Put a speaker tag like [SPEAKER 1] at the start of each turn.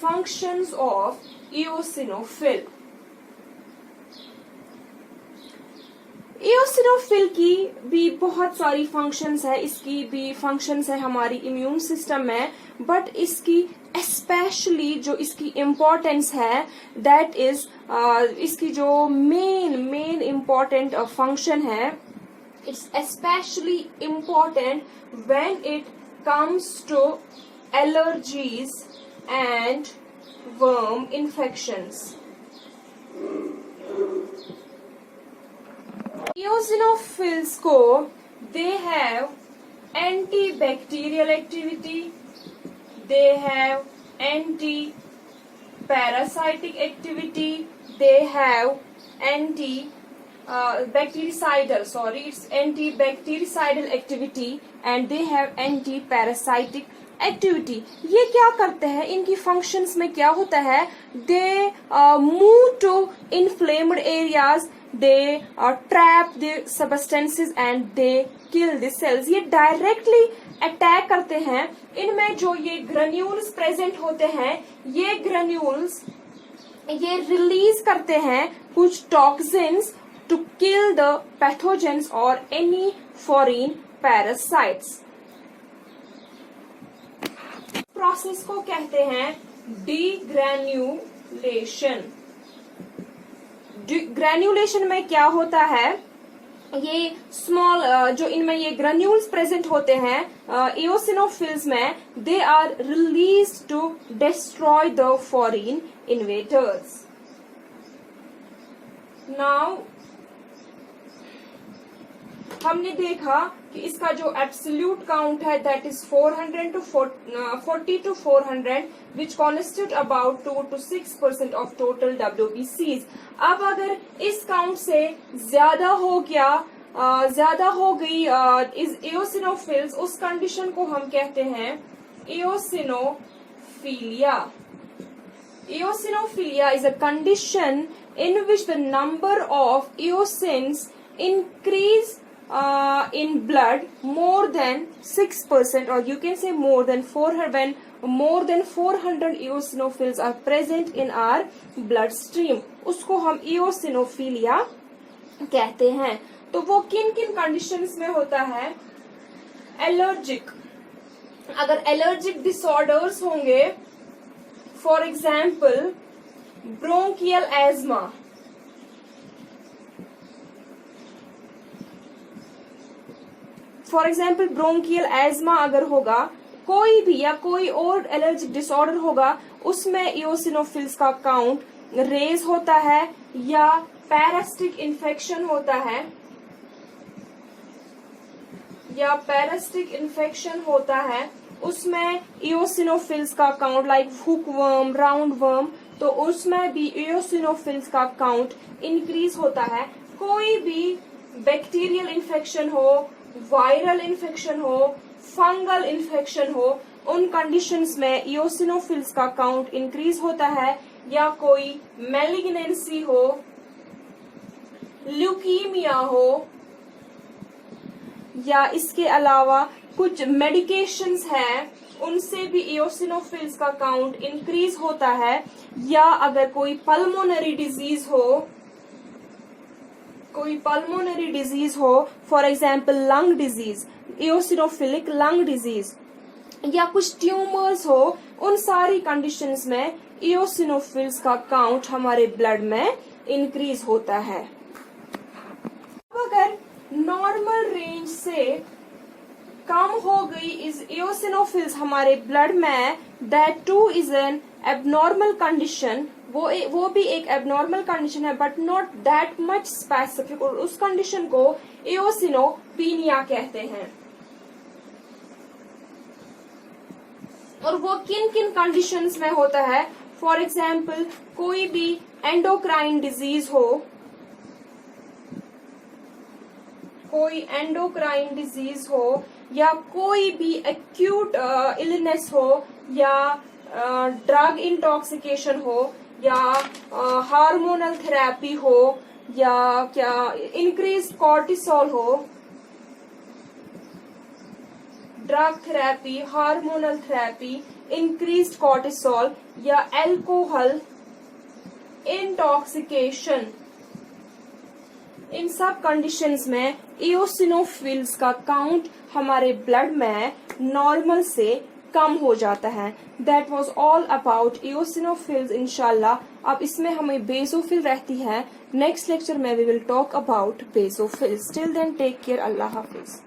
[SPEAKER 1] functions of eosinophil. eosinophil की भी बहुत सारी फंक्शंस है, इसकी भी फंक्शंस है हमारी इम्यून सिस्टम में, बट इसकी स्पेशली जो इसकी इम्पोर्टेंस है दैट इज इसकी जो मेन इम्पोर्टेंट फंक्शन है, it's specially important when it comes to allergies and worm infections. eosinophils को they have antibacterial activity, they have anti-parasitic activity, they have antibactericidal activity and they have anti-parasitic activity. ये क्या करते हैं, इनकी functions में क्या होता है, they move to inflamed areas, they trap the substances and they kill the cells. ये डायरेक्टली अटैक करते हैं. इनमें जो ये ग्रेन्यूल्स प्रेजेंट होते हैं, ये ग्रेन्यूल्स ये रिलीज करते हैं कुछ toxins to kill the pathogens और एनी फॉरेन पैरासाइट्स. प्रोसेस को कहते हैं डीग्रेन्यूलेशन. ग्रेन्युलेशन में क्या होता है, ये स्मॉल जो इनमें ये ग्रेन्यूल्स प्रेजेंट होते हैं eosinophils में, they are release to destroy the foreign invaders. Now हमने देखा कि इसका जो एब्सोल्यूट काउंट है that is 400 to 40 to 400 which constitute about 2 to 6% of total WBCs. अब अगर इस काउंट से ज्यादा हो गई इस eosinophils, उस कंडीशन को हम कहते हैं eosinophilia. Eosinophilia is a condition in which the number of eosins increase in blood more than 6%, or you can say more than 400, when more than 400 eosinophils are present in our bloodstream, उसको हम eosinophilia कहते हैं. तो वो किन किन conditions में होता है, एलर्जिक, अगर एलर्जिक डिसऑर्डर्स होंगे, for example bronchial asthma, for example bronchial asthma अगर होगा, कोई भी या कोई और एलर्जिक डिसऑर्डर होगा, उसमें eosinophils का काउंट रेज होता है, या पैरासिटिक इन्फेक्शन होता है, उसमें eosinophils का count like hookworm, round worm, तो उसमें भी eosinophils का काउंट इंक्रीज होता है. कोई भी बैक्टीरियल इन्फेक्शन हो, वायरल इन्फेक्शन हो, फंगल इन्फेक्शन हो, उन कंडीशंस में eosinophils का काउंट इंक्रीज होता है, या कोई मैलिग्नेंसी हो, ल्यूकीमिया हो, या इसके अलावा कुछ मेडिकेशंस हैं उनसे भी eosinophils का काउंट इंक्रीज होता है, या अगर कोई पल्मोनरी डिजीज हो, for example lung disease, eosinophilic lung disease, या कुछ ट्यूमर्स हो, उन सारी कंडीशंस में eosinophils का काउंट हमारे ब्लड में इंक्रीज होता है. अब अगर नॉर्मल रेंज से कम हो गई इस eosinophils हमारे ब्लड में, that two is an abnormal condition. वो भी एक एबनॉर्मल कंडीशन है, but not that much specific, और उस कंडीशन को eosinopenia कहते हैं. और वो किन किन कंडीशंस में होता है, फॉर एग्जाम्पल कोई भी एंडोक्राइन डिजीज हो, या कोई भी एक्यूट इलनेस हो, या ड्रग इंटॉक्सिकेशन हो, या हार्मोनल थेरेपी हो, या क्या इंक्रीज कॉर्टिसोल हो, drug therapy, hormonal therapy, increased cortisol या एल्कोहल इंटॉक्सिकेशन, इन सब कंडीशंस में इओसिनोफिल्स का काउंट हमारे ब्लड में नॉर्मल से कम हो जाता है। That was all about eosinophils. इंशाल्लाह अब इसमें हमें बेसोफिल रहती है। नेक्स्ट लेक्चर में we will talk about basophils. Till then take care, अल्लाह हाफिज।